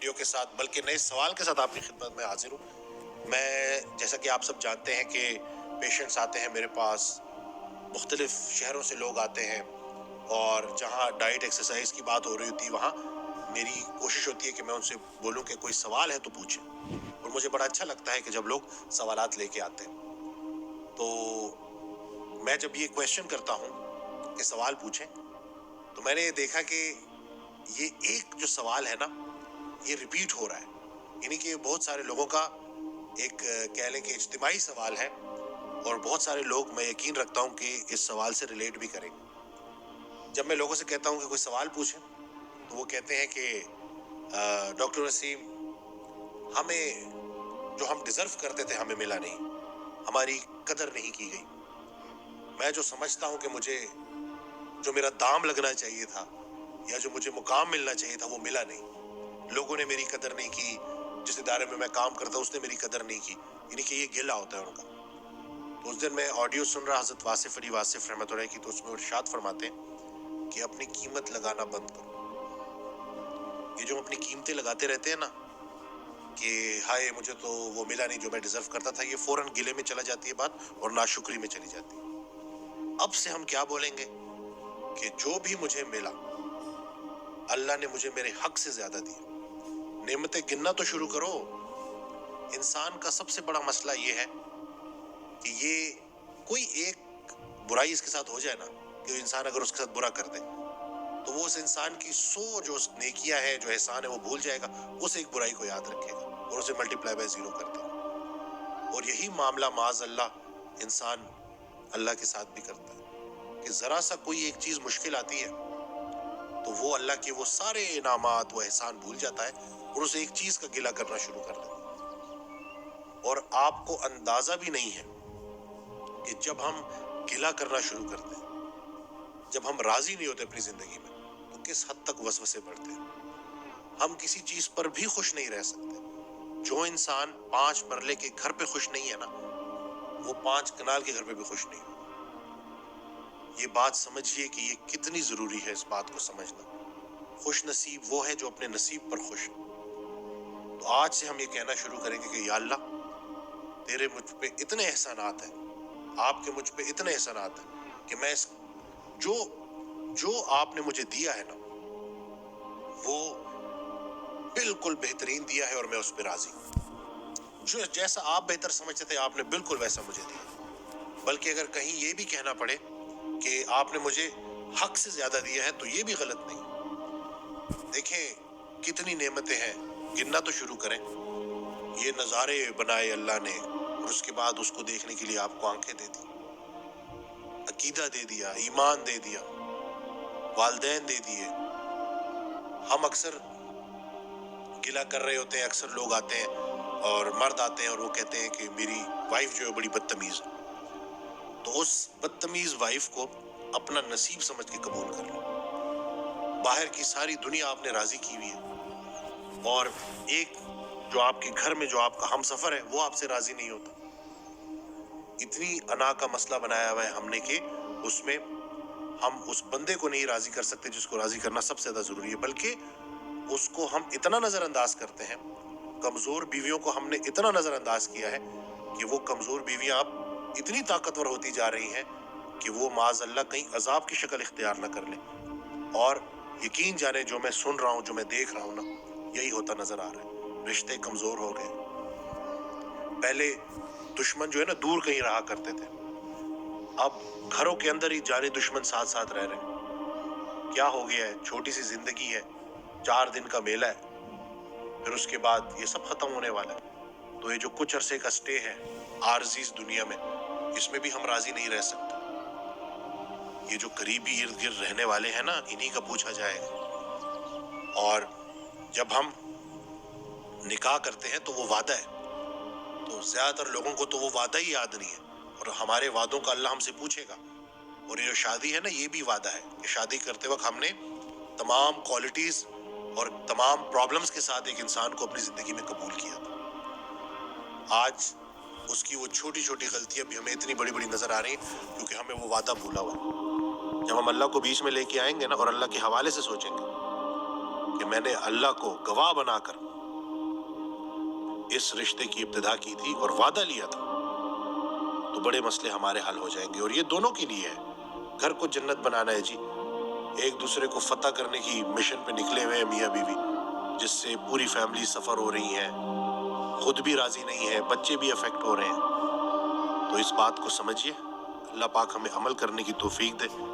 Video کے ساتھ بلکہ نئے سوال کے ساتھ آپ کی خدمت میں حاضر ہوں۔ میں جیسا کہ آپ سب جانتے ہیں کہ پیشنٹس آتے ہیں میرے پاس، مختلف شہروں سے لوگ آتے ہیں، اور جہاں ڈائٹ ایکسرسائز کی بات ہو رہی ہوتی ہے وہاں میری کوشش ہوتی ہے کہ میں ان سے بولوں کہ کوئی سوال ہے تو پوچھیں، اور مجھے بڑا اچھا لگتا ہے کہ جب لوگ سوالات لے کے آتے ہیں۔ تو میں جب یہ کویشچن کرتا ہوں کہ سوال پوچھیں، تو میں نے دیکھا کہ یہ ایک جو سوال ہے نا یہ ریپیٹ ہو رہا ہے، یعنی کہ بہت سارے لوگوں کا ایک کہہ لیں کہ اجتماعی سوال ہے، اور بہت سارے لوگ میں یقین رکھتا ہوں کہ اس سوال سے ریلیٹ بھی کریں گے۔ جب میں لوگوں سے کہتا ہوں کہ کوئی سوال پوچھیں تو وہ کہتے ہیں کہ ڈاکٹر وسیم، ہمیں جو ہم ڈیزرو کرتے تھے ہمیں ملا نہیں، ہماری قدر نہیں کی گئی۔ میں جو سمجھتا ہوں کہ مجھے جو میرا دام لگنا چاہیے تھا یا جو مجھے مقام ملنا چاہیے تھا وہ ملا نہیں، لوگوں نے میری قدر نہیں کی، جس ادارے میں کام کرتا ہوں اس نے میری قدر نہیں کی، یعنی کہ یہ گلہ ہوتا ہے ان کا۔ تو اس دن میں آڈیو سن رہا حضرت واصف علی واصف رحمۃ اللہ کی، تو اس میں ارشاد فرماتے ہیں کہ اپنی قیمت لگانا بند کرو۔ یہ جو اپنی قیمتیں لگاتے رہتے ہیں نا کہ ہائے مجھے تو وہ ملا نہیں جو میں ڈیزرو کرتا تھا، یہ فوراً گلے میں چلا جاتی ہے بات اور ناشکری میں چلی جاتی ہے۔ اب سے ہم کیا بولیں گے کہ جو بھی مجھے ملا اللہ نے مجھے میرے حق سے زیادہ دیا۔ نعمتیں گننا تو شروع کرو۔ انسان کا سب سے بڑا مسئلہ یہ ہے کہ یہ کوئی ایک برائی اس کے ساتھ ہو جائے نا، کہ انسان اگر اس کے ساتھ برا کر دے تو وہ اس انسان کی جو نیکیاں ہے، جو احسان ہے وہ بھول جائے گا، اس ایک برائی کو یاد رکھے گا اور اسے ملٹیپلائی بائی 0 کر دے گا۔ اور یہی معاملہ معاذ اللہ انسان اللہ کے ساتھ بھی کرتا ہے کہ ذرا سا کوئی ایک چیز مشکل آتی ہے تو وہ اللہ کے وہ سارے انعامات، وہ احسان بھول جاتا ہے اور اسے ایک چیز کا گلہ کرنا شروع کر دیتا ہے۔ اور آپ کو اندازہ بھی نہیں ہے کہ جب ہم گلہ کرنا شروع کرتے ہیں، جب ہم راضی نہیں ہوتے اپنی زندگی میں، تو کس حد تک وسوسے بڑھتے ہیں۔ ہم کسی چیز پر بھی خوش نہیں رہ سکتے۔ جو انسان 5 مرلے کے گھر پہ خوش نہیں ہے نا، وہ 5 کنال کے گھر پہ بھی خوش نہیں ہے۔ یہ بات سمجھیے کہ یہ کتنی ضروری ہے، اس بات کو سمجھنا۔ خوش نصیب وہ ہے جو اپنے نصیب پر خوش ہے۔ تو آج سے ہم یہ کہنا شروع کریں گے کہ یا اللہ، تیرے مجھ پہ اتنے احسانات ہیں، آپ کے مجھ پہ اتنے احسانات ہیں کہ میں جو آپ نے مجھے دیا ہے نا وہ بالکل بہترین دیا ہے، اور میں اس پہ راضی ہوں۔ جو جیسا آپ بہتر سمجھتے تھے آپ نے بالکل ویسا مجھے دیا، بلکہ اگر کہیں یہ بھی کہنا پڑے کہ آپ نے مجھے حق سے زیادہ دیا ہے تو یہ بھی غلط نہیں۔ دیکھیں کتنی نعمتیں ہیں، گننا تو شروع کریں۔ یہ نظارے بنائے اللہ نے، اور اس کے بعد اس کو دیکھنے کے لیے آپ کو آنکھیں دے دی، عقیدہ دے دیا، ایمان دے دیا، والدین دے دیے۔ ہم اکثر گلہ کر رہے ہوتے ہیں، اکثر لوگ آتے ہیں اور مرد آتے ہیں اور وہ کہتے ہیں کہ میری وائف جو ہے بڑی بدتمیز ہے، تو اس بدتمیز وائف کو اپنا نصیب سمجھ کے قبول کر لو۔ باہر کی ساری دنیا آپ نے راضی کی ہوئی ہے، اور ایک جو آپ کے گھر میں جو آپ کا ہم سفر ہے وہ آپ سے راضی نہیں ہوتا۔ اتنی انا کا مسئلہ بنایا ہوا ہے ہم نے کہ اس میں ہم اس بندے کو نہیں راضی کر سکتے جس کو راضی کرنا سب سے زیادہ ضروری ہے، بلکہ اس کو ہم اتنا نظر انداز کرتے ہیں۔ کمزور بیویوں کو ہم نے اتنا نظر انداز کیا ہے کہ وہ کمزور بیویاں اب اتنی طاقتور ہوتی جا رہی ہیں کہ وہ معاذ اللہ کہیں عذاب کی شکل اختیار نہ کر لیں۔ اور یقین جانے جو میں سن رہا ہوں، جو میں دیکھ رہا ہوں نا، یہی ہوتا نظر آ رہا ہے۔ رشتے کمزور ہو گئے۔ پہلے دشمن جو ہے نا دور کہیں رہا کرتے تھے، اب گھروں کے اندر ہی جانے دشمن ساتھ ساتھ رہ رہے ہیں۔ کیا ہو گیا ہے؟ چھوٹی سی زندگی ہے، 4 دن کا میلہ ہے، پھر اس کے بعد یہ سب ختم ہونے والا ہے۔ تو یہ جو کچھ عرصے کا سٹے ہے عارضی اس دنیا میں، اس میں بھی ہم راضی نہیں رہ سکتے۔ یہ جو قریبی ارد گرد رہنے والے ہیں نا، انہی کا پوچھا جائے گا۔ اور جب ہم نکاح کرتے ہیں تو وہ وعدہ ہے، تو زیادہ تر لوگوں کو تو وہ وعدہ ہی یاد نہیں ہے، اور ہمارے وعدوں کا اللہ ہم سے پوچھے گا۔ اور یہ جو شادی ہے نا، یہ بھی وعدہ ہے کہ شادی کرتے وقت ہم نے تمام کوالٹیز اور تمام پرابلمز کے ساتھ ایک انسان کو اپنی زندگی میں قبول کیا تھا۔ آج اس کی وہ چھوٹی چھوٹی غلطیاں بھی ہمیں اتنی بڑی بڑی نظر آ رہی ہیں کیونکہ ہمیں وہ وعدہ بھولا ہوا ہے۔ جب ہم اللہ کو بیچ میں لے کے آئیں گے نا اور اللہ کے حوالے سے سوچیں گے کہ میں نے اللہ کو گواہ بنا کر اس رشتے کی ابتدا کی تھی اور وعدہ لیا تھا تو بڑے مسئلے ہمارے حل ہو جائیں گے. اور یہ دونوں کے لیے ہے. گھر کو جنت بنانا ہے جی. ایک دوسرے کو فتح کرنے کی مشن پہ نکلے ہوئے ہیں میاں بیوی, جس سے پوری فیملی سفر ہو رہی ہے, خود بھی راضی نہیں ہے, بچے بھی افیکٹ ہو رہے ہیں. تو اس بات کو سمجھیے. اللہ پاک ہمیں عمل کرنے کی توفیق دے.